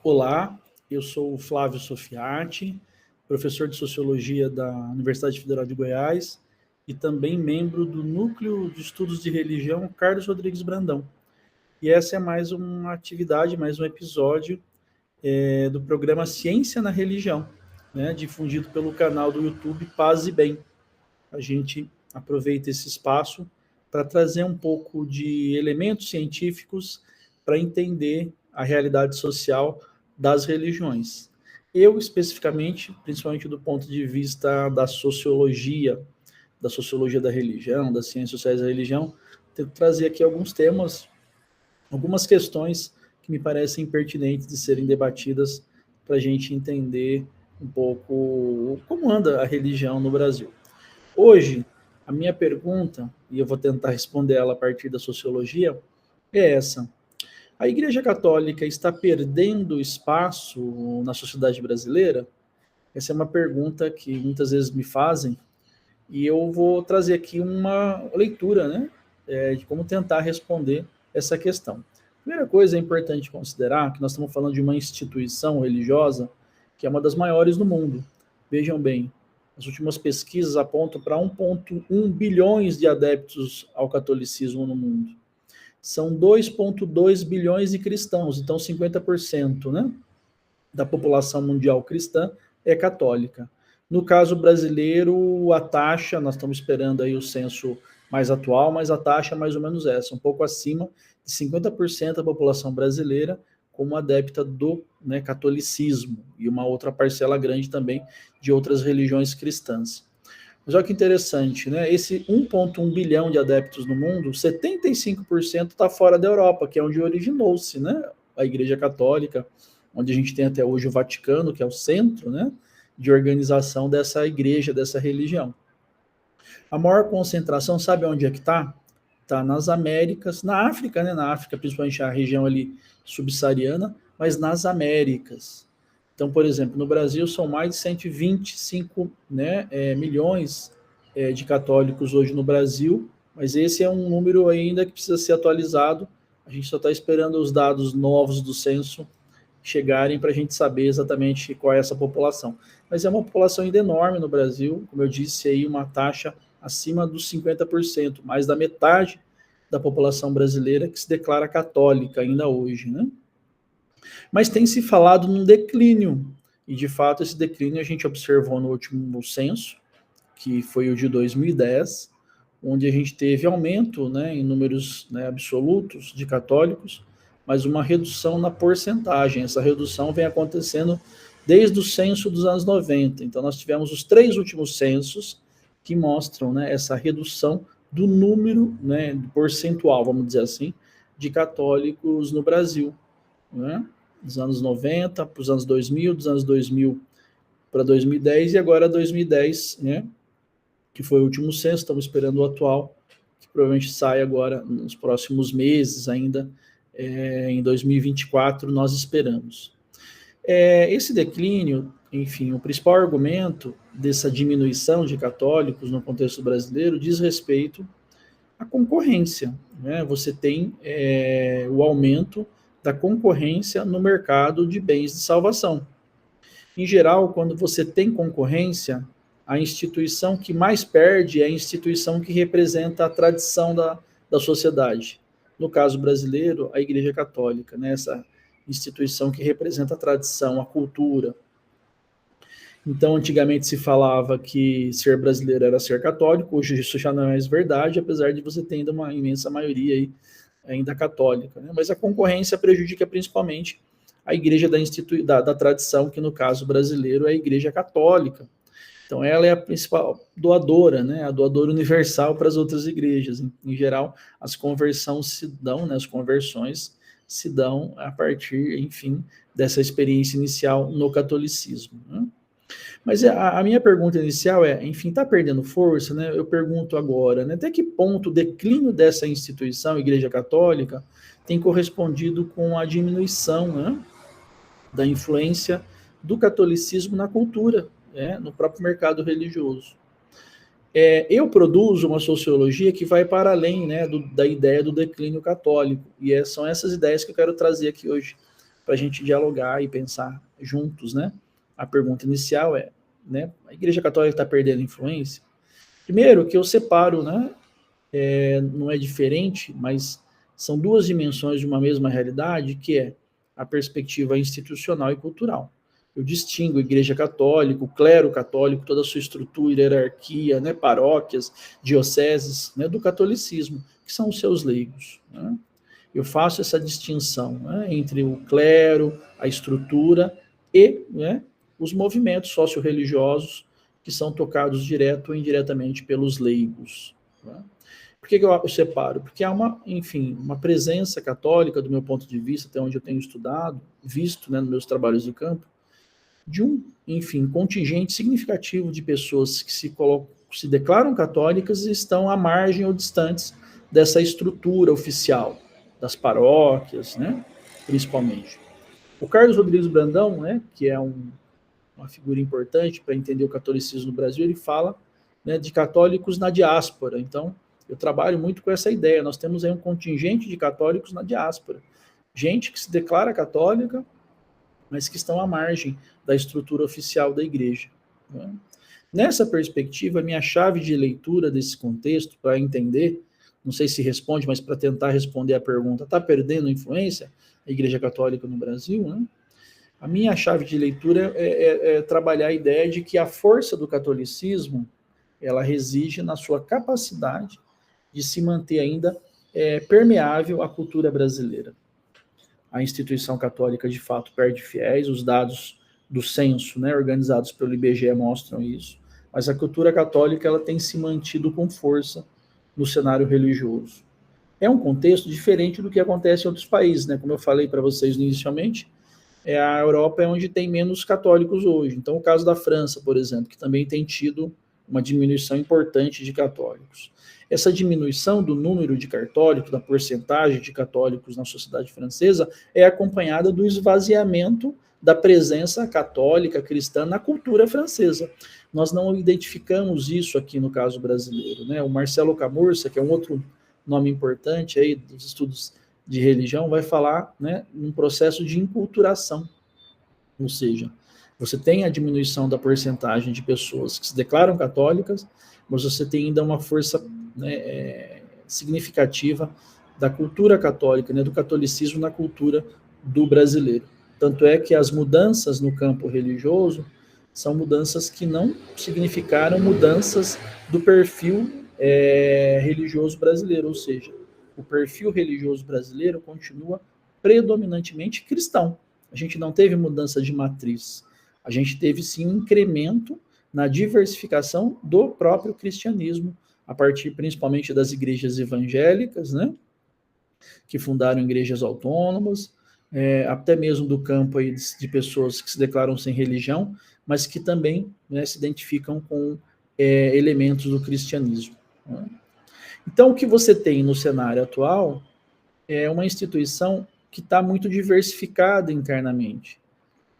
Olá, eu sou o Flávio Sofiati, professor de Sociologia da Universidade Federal de Goiás e também membro do Núcleo de Estudos de Religião Carlos Rodrigues Brandão. E essa é mais uma atividade, mais um episódio do programa Ciência na Religião, né, difundido pelo canal do YouTube Paz e Bem. A gente aproveita esse espaço para trazer um pouco de elementos científicos para entender a realidade social das religiões. Eu, especificamente, principalmente do ponto de vista da sociologia da religião, das ciências sociais da religião, tento trazer aqui alguns temas, algumas questões que me parecem pertinentes de serem debatidas para a gente entender um pouco como anda a religião no Brasil. Hoje, a minha pergunta, e eu vou tentar responder ela a partir da sociologia, é essa. A Igreja Católica está perdendo espaço na sociedade brasileira? Essa é uma pergunta que muitas vezes me fazem, e eu vou trazer aqui uma leitura, né, de como tentar responder essa questão. Primeira coisa é importante considerar que nós estamos falando de uma instituição religiosa que é uma das maiores do mundo. Vejam bem, as últimas pesquisas apontam para 1,1 bilhões de adeptos ao catolicismo no mundo. São 2,2 bilhões de cristãos, então 50%, né, da população mundial cristã é católica. No caso brasileiro, a taxa, nós estamos esperando aí o censo mais atual, mas a taxa é mais ou menos essa, um pouco acima de 50% da população brasileira como adepta do, né, catolicismo, e uma outra parcela grande também de outras religiões cristãs. Mas olha que interessante, né? Esse 1,1 bilhão de adeptos no mundo, 75% está fora da Europa, que é onde originou-se, né, a Igreja Católica, onde a gente tem até hoje o Vaticano, que é o centro, né, de organização dessa igreja, dessa religião. A maior concentração, sabe onde é que está? Está nas Américas, na África, né, na África, principalmente a região ali subsaariana, mas nas Américas. Então, por exemplo, no Brasil são mais de 125, né, milhões de católicos hoje no Brasil, mas esse é um número ainda que precisa ser atualizado. A gente só está esperando os dados novos do censo chegarem para a gente saber exatamente qual é essa população. Mas é uma população ainda enorme no Brasil, como eu disse aí, uma taxa acima dos 50%, mais da metade da população brasileira que se declara católica ainda hoje, né? Mas tem se falado num declínio, e de fato esse declínio a gente observou no último censo, que foi o de 2010, onde a gente teve aumento, né, em números, né, absolutos de católicos, mas uma redução na porcentagem. Essa redução vem acontecendo desde o censo dos anos 90. Então nós tivemos os 3 últimos censos que mostram, né, essa redução do número, né, percentual, vamos dizer assim, de católicos no Brasil, né? Dos anos 90 para os anos 2000, dos anos 2000 para 2010 e agora 2010, né, que foi o último censo, estamos esperando o atual, que provavelmente sai agora nos próximos meses ainda, em 2024 nós esperamos. Esse declínio, enfim, o principal argumento dessa diminuição de católicos no contexto brasileiro diz respeito à concorrência, né? Você tem o aumento da concorrência no mercado de bens de salvação. Em geral, quando você tem concorrência, a instituição que mais perde é a instituição que representa a tradição da sociedade. No caso brasileiro, a Igreja Católica, né? Essa instituição que representa a tradição, a cultura. Então, antigamente se falava que ser brasileiro era ser católico, hoje isso já não é mais verdade, apesar de você ter ainda uma imensa maioria aí ainda católica, né? Mas a concorrência prejudica principalmente a igreja da tradição, que no caso brasileiro é a Igreja Católica. Então, ela é a principal doadora, né? A doadora universal para as outras igrejas. Em geral, as conversões se dão, né? As conversões se dão a partir, enfim, dessa experiência inicial no catolicismo, né? Mas a minha pergunta inicial é, enfim, está perdendo força, né? Eu pergunto agora, né? Até que ponto o declínio dessa instituição, Igreja Católica, tem correspondido com a diminuição, né, da influência do catolicismo na cultura, né, no próprio mercado religioso? Eu produzo uma sociologia que vai para além, né, da ideia do declínio católico, e são essas ideias que eu quero trazer aqui hoje para a gente dialogar e pensar juntos, né? A pergunta inicial é, né, a Igreja Católica está perdendo influência? Primeiro, que eu separo, né, não é diferente, mas são duas dimensões de uma mesma realidade, que é a perspectiva institucional e cultural. Eu distingo a Igreja Católica, o clero católico, toda a sua estrutura, hierarquia, né, paróquias, dioceses, né, do catolicismo, que são os seus leigos. Né? Eu faço essa distinção, né, entre o clero, a estrutura e, né, os movimentos socio-religiosos que são tocados direto ou indiretamente pelos leigos. Né? Por que eu separo? Porque há uma presença católica, do meu ponto de vista, até onde eu tenho estudado, visto, né, nos meus trabalhos de campo, de contingente significativo de pessoas que se declaram católicas e estão à margem ou distantes dessa estrutura oficial, das paróquias, né, principalmente. O Carlos Rodrigues Brandão, né, que é uma figura importante para entender o catolicismo no Brasil, ele fala, né, de católicos na diáspora. Então, eu trabalho muito com essa ideia. Nós temos aí um contingente de católicos na diáspora. Gente que se declara católica, mas que estão à margem da estrutura oficial da igreja. Né? Nessa perspectiva, a minha chave de leitura desse contexto, para entender, não sei se responde, mas para tentar responder a pergunta, está perdendo influência a Igreja Católica no Brasil? Né? A minha chave de leitura é trabalhar a ideia de que a força do catolicismo, ela reside na sua capacidade de se manter ainda permeável à cultura brasileira. A instituição católica, de fato, perde fiéis, os dados do censo, né, organizados pelo IBGE mostram isso, mas a cultura católica ela tem se mantido com força no cenário religioso. É um contexto diferente do que acontece em outros países, né? Como eu falei para vocês inicialmente, a Europa é onde tem menos católicos hoje. Então, o caso da França, por exemplo, que também tem tido uma diminuição importante de católicos. Essa diminuição do número de católicos, da porcentagem de católicos na sociedade francesa, é acompanhada do esvaziamento da presença católica cristã na cultura francesa. Nós não identificamos isso aqui no caso brasileiro, né? O Marcelo Camurça, que é um outro nome importante aí dos estudos de religião, vai falar, né, num processo de enculturação, ou seja, você tem a diminuição da porcentagem de pessoas que se declaram católicas, mas você tem ainda uma força, né, significativa da cultura católica, né, do catolicismo na cultura do brasileiro. Tanto é que as mudanças no campo religioso são mudanças que não significaram mudanças do perfil religioso brasileiro, ou seja, o perfil religioso brasileiro continua predominantemente cristão. A gente não teve mudança de matriz. A gente teve, sim, um incremento na diversificação do próprio cristianismo, a partir principalmente das igrejas evangélicas, né, que fundaram igrejas autônomas, até mesmo do campo aí de pessoas que se declaram sem religião, mas que também, né, se identificam com elementos do cristianismo. Né? Então, o que você tem no cenário atual é uma instituição que está muito diversificada internamente,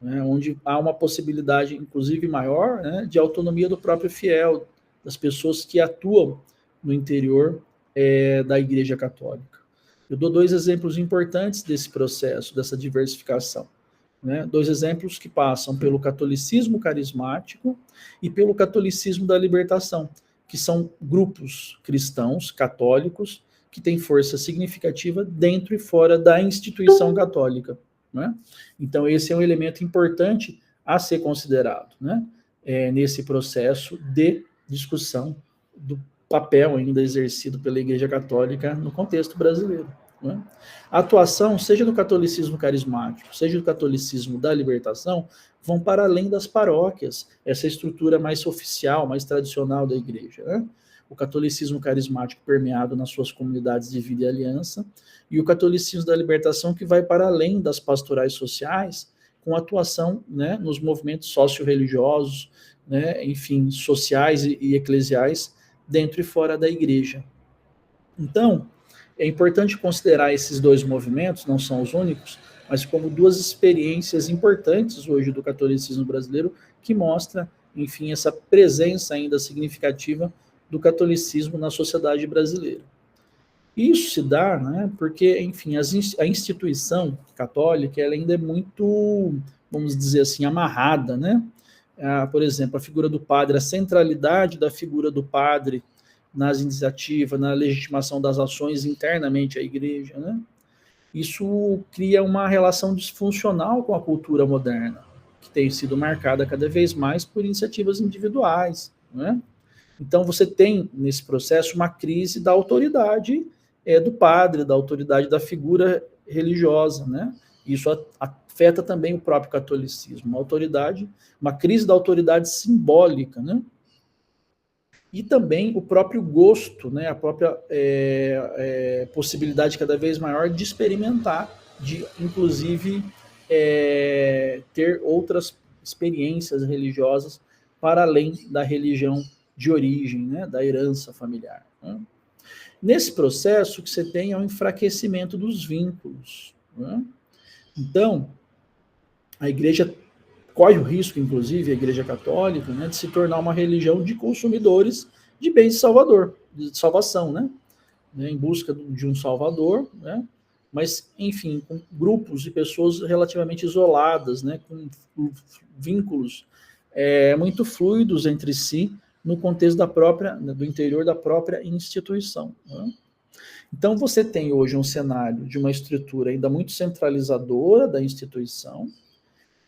né, onde há uma possibilidade, inclusive maior, né, de autonomia do próprio fiel, das pessoas que atuam no interior da Igreja Católica. Eu dou dois exemplos importantes desse processo, dessa diversificação. Né, dois exemplos que passam pelo catolicismo carismático e pelo catolicismo da libertação, que são grupos cristãos, católicos, que têm força significativa dentro e fora da instituição católica. Né? Então, esse é um elemento importante a ser considerado, né? Nesse processo de discussão do papel ainda exercido pela Igreja Católica no contexto brasileiro. Né? A atuação, seja do catolicismo carismático, seja do catolicismo da libertação, vão para além das paróquias, essa estrutura mais oficial, mais tradicional da igreja. Né? O catolicismo carismático permeado nas suas comunidades de vida e aliança, e o catolicismo da libertação que vai para além das pastorais sociais, com atuação, né, nos movimentos socio-religiosos, né, enfim, sociais e eclesiais, dentro e fora da igreja. Então, é importante considerar esses dois movimentos, não são os únicos, mas como duas experiências importantes hoje do catolicismo brasileiro, que mostra, enfim, essa presença ainda significativa do catolicismo na sociedade brasileira. Isso se dá, né, porque, enfim, a instituição católica ela ainda é muito, vamos dizer assim, amarrada, né? Por exemplo, a figura do padre, a centralidade da figura do padre nas iniciativas, na legitimação das ações internamente à igreja, né? Isso cria uma relação disfuncional com a cultura moderna, que tem sido marcada cada vez mais por iniciativas individuais, né? Então, você tem, nesse processo, uma crise da autoridade do padre, da autoridade da figura religiosa, né? Isso afeta também o próprio catolicismo, uma crise da autoridade simbólica, né? E também o próprio gosto, né? A própria possibilidade cada vez maior de experimentar, de, inclusive, ter outras experiências religiosas para além da religião de origem, né, da herança familiar. Né? Nesse processo, o que você tem é um enfraquecimento dos vínculos. Né? Então, a igreja corre o risco, inclusive, a igreja católica, né, de se tornar uma religião de consumidores de bens de salvação, né? Em busca de um salvador, né? Mas, enfim, com grupos de pessoas relativamente isoladas, né? Com vínculos muito fluidos entre si, no contexto do interior da própria instituição. Né? Então, você tem hoje um cenário de uma estrutura ainda muito centralizadora da instituição,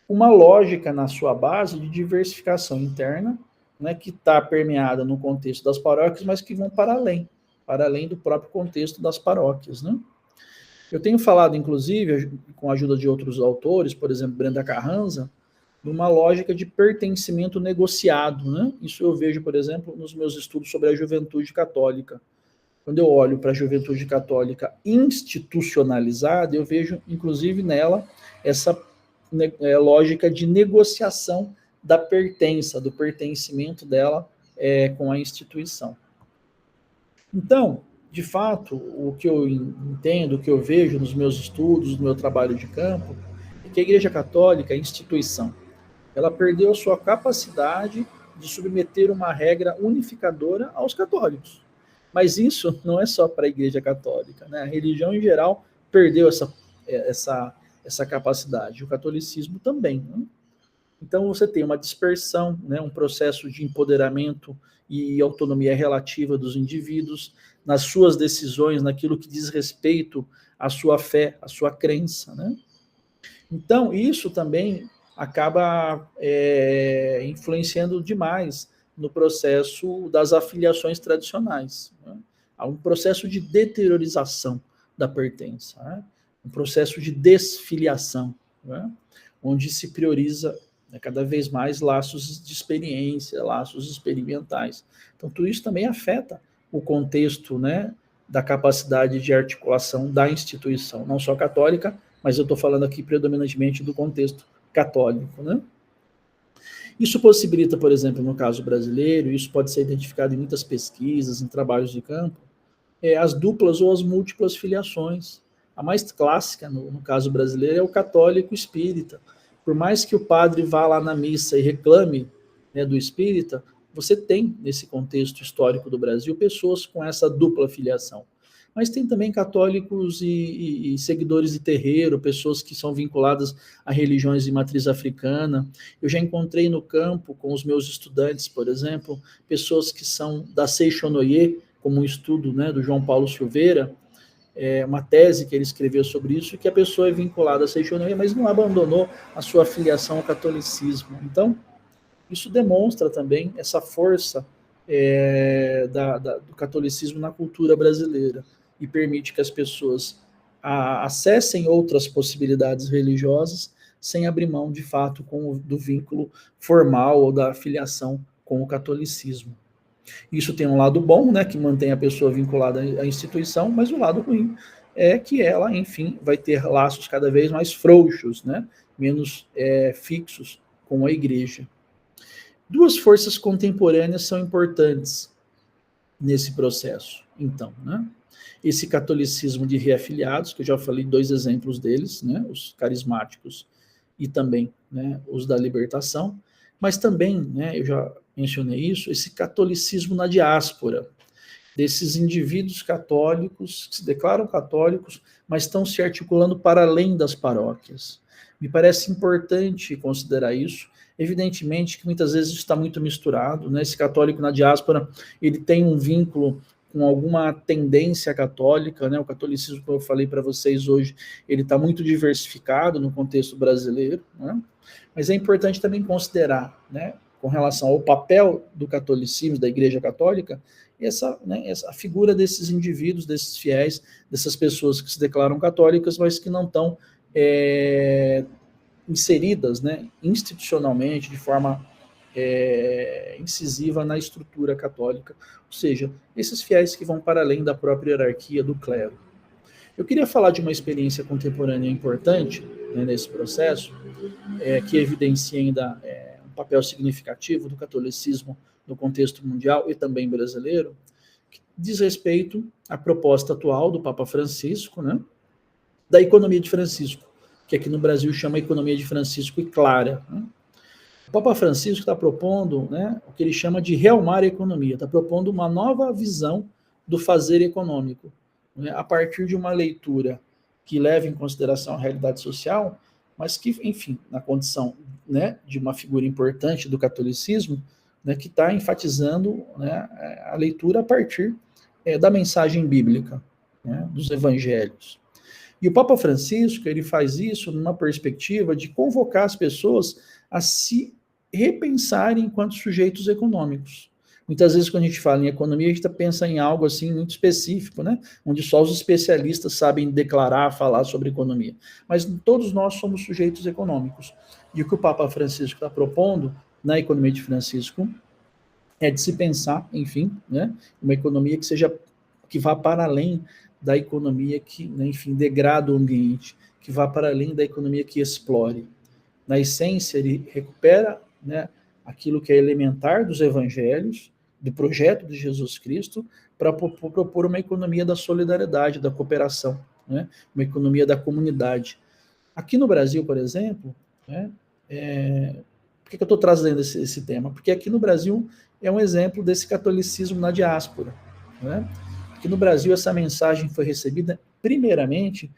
uma lógica na sua base de diversificação interna, né, que está permeada no contexto das paróquias, mas que vão para além do próprio contexto das paróquias. Né? Eu tenho falado, inclusive, com a ajuda de outros autores, por exemplo, Brenda Carranza, numa lógica de pertencimento negociado. Né? Isso eu vejo, por exemplo, nos meus estudos sobre a juventude católica. Quando eu olho para a juventude católica institucionalizada, eu vejo, inclusive, nela essa lógica de negociação da pertença, do pertencimento dela com a instituição. Então, de fato, o que eu entendo, o que eu vejo nos meus estudos, no meu trabalho de campo, é que a Igreja Católica, a instituição, ela perdeu a sua capacidade de submeter uma regra unificadora aos católicos. Mas isso não é só para a Igreja Católica, né? A religião em geral perdeu essa capacidade, o catolicismo também. Né? Então você tem uma dispersão, né? Um processo de empoderamento e autonomia relativa dos indivíduos nas suas decisões, naquilo que diz respeito à sua fé, à sua crença. Né? Então isso também acaba influenciando demais no processo das afiliações tradicionais. Né? Há um processo de deteriorização da pertença, né? Um processo de desfiliação, né? Onde se prioriza cada vez mais laços de experiência, laços experimentais. Então, tudo isso também afeta o contexto, né, da capacidade de articulação da instituição, não só católica, mas eu estou falando aqui predominantemente do contexto católico. Né? Isso possibilita, por exemplo, no caso brasileiro, isso pode ser identificado em muitas pesquisas, em trabalhos de campo, as duplas ou as múltiplas filiações. A mais clássica, no caso brasileiro, é o católico espírita. Por mais que o padre vá lá na missa e reclame, né, do espírita, você tem, nesse contexto histórico do Brasil, pessoas com essa dupla filiação. Mas tem também católicos e seguidores de terreiro, pessoas que são vinculadas a religiões de matriz africana. Eu já encontrei no campo, com os meus estudantes, por exemplo, pessoas que são da Seixonoye, como um estudo, né, do João Paulo Silveira, uma tese que ele escreveu sobre isso, que a pessoa é vinculada a Seixonoye, mas não abandonou a sua filiação ao catolicismo. Então, isso demonstra também essa força do catolicismo na cultura brasileira e permite que as pessoas acessem outras possibilidades religiosas sem abrir mão, de fato, do vínculo formal ou da filiação com o catolicismo. Isso tem um lado bom, né, que mantém a pessoa vinculada à instituição, mas o lado ruim é que ela, enfim, vai ter laços cada vez mais frouxos, né, menos fixos com a igreja. Duas forças contemporâneas são importantes nesse processo, então, né? Esse catolicismo de reafiliados, que eu já falei 2 exemplos deles, né, os carismáticos e também, né, os da libertação, mas também, né, eu já mencionei isso, esse catolicismo na diáspora, desses indivíduos católicos que se declaram católicos, mas estão se articulando para além das paróquias. Me parece importante considerar isso. Evidentemente que muitas vezes isso está muito misturado, né? Esse católico na diáspora, ele tem um vínculo com alguma tendência católica, né? O catolicismo, como eu falei para vocês hoje, ele está muito diversificado no contexto brasileiro, né? Mas é importante também considerar, né, com relação ao papel do catolicismo, da Igreja Católica, essa figura desses indivíduos, desses fiéis, dessas pessoas que se declaram católicas, mas que não estão inseridas, né, institucionalmente, de forma incisiva na estrutura católica, ou seja, esses fiéis que vão para além da própria hierarquia do clero. Eu queria falar de uma experiência contemporânea importante, né, nesse processo, que evidencia ainda um papel significativo do catolicismo no contexto mundial e também brasileiro, que diz respeito à proposta atual do Papa Francisco, né, da economia de Francisco, que aqui no Brasil chama economia de Francisco e Clara, né? O Papa Francisco está propondo, né, o que ele chama de realmar a economia, está propondo uma nova visão do fazer econômico, né, a partir de uma leitura que leva em consideração a realidade social, mas que, enfim, na condição, né, de uma figura importante do catolicismo, né, que está enfatizando, né, a leitura a partir da mensagem bíblica, né, dos evangelhos. E o Papa Francisco, ele faz isso numa perspectiva de convocar as pessoas a se repensarem enquanto sujeitos econômicos. Muitas vezes, quando a gente fala em economia, a gente pensa em algo assim muito específico, né? Onde só os especialistas sabem declarar, falar sobre economia. Mas todos nós somos sujeitos econômicos. E o que o Papa Francisco está propondo na economia de Francisco é de se pensar, enfim, né, uma economia que vá para além da economia que, né, enfim, degrada o ambiente, que vá para além da economia que explore. Na essência, ele recupera, né, aquilo que é elementar dos evangelhos, do projeto de Jesus Cristo, para propor uma economia da solidariedade, da cooperação, né, uma economia da comunidade. Aqui no Brasil, por exemplo, né, por que eu estou trazendo esse tema? Porque aqui no Brasil é um exemplo desse catolicismo na diáspora, né? Aqui no Brasil essa mensagem foi recebida primeiramente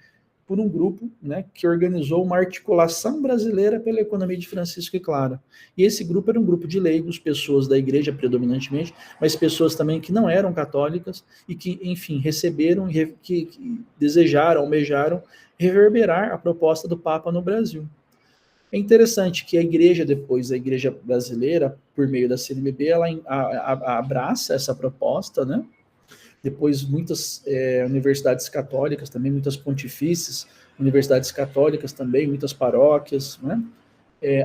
por um grupo, né, que organizou uma articulação brasileira pela economia de Francisco e Clara. E esse grupo era um grupo de leigos, pessoas da igreja predominantemente, mas pessoas também que não eram católicas e que, enfim, receberam, que desejaram, almejaram reverberar a proposta do Papa no Brasil. É interessante que a igreja, depois, a igreja brasileira, por meio da CNBB, ela abraça essa proposta, né? Depois muitas universidades católicas também, muitas pontifícias, universidades católicas também, muitas paróquias, né?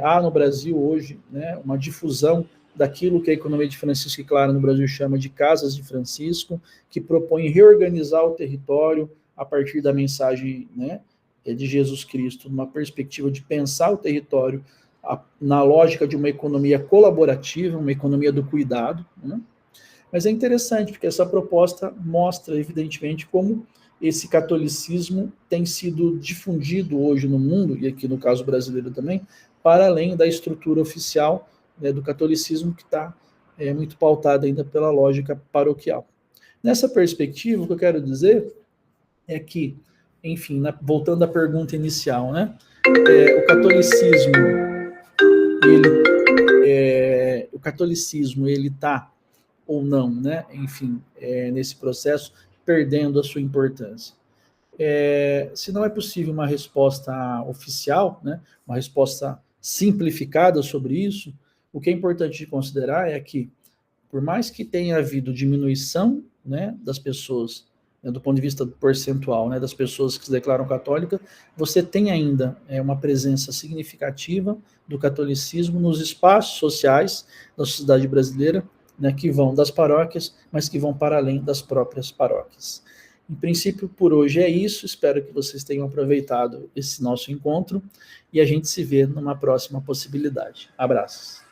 Há no Brasil hoje, né, uma difusão daquilo que a economia de Francisco e Clara no Brasil chama de Casas de Francisco, que propõe reorganizar o território a partir da mensagem, né, de Jesus Cristo, numa perspectiva de pensar o território na lógica de uma economia colaborativa, uma economia do cuidado, né? Mas é interessante, porque essa proposta mostra, evidentemente, como esse catolicismo tem sido difundido hoje no mundo, e aqui no caso brasileiro também, para além da estrutura oficial, né, do catolicismo, que está muito pautada ainda pela lógica paroquial. Nessa perspectiva, o que eu quero dizer é que, enfim, voltando à pergunta inicial, né, o catolicismo ele está ou não, né? Enfim, nesse processo, perdendo a sua importância. Se não é possível uma resposta oficial, né? Uma resposta simplificada sobre isso, o que é importante de considerar é que, por mais que tenha havido diminuição, né, das pessoas, né, do ponto de vista percentual, né, das pessoas que se declaram católicas, você tem ainda uma presença significativa do catolicismo nos espaços sociais da sociedade brasileira, né, que vão das paróquias, mas que vão para além das próprias paróquias. Em princípio, por hoje é isso. Espero que vocês tenham aproveitado esse nosso encontro e a gente se vê numa próxima possibilidade. Abraços.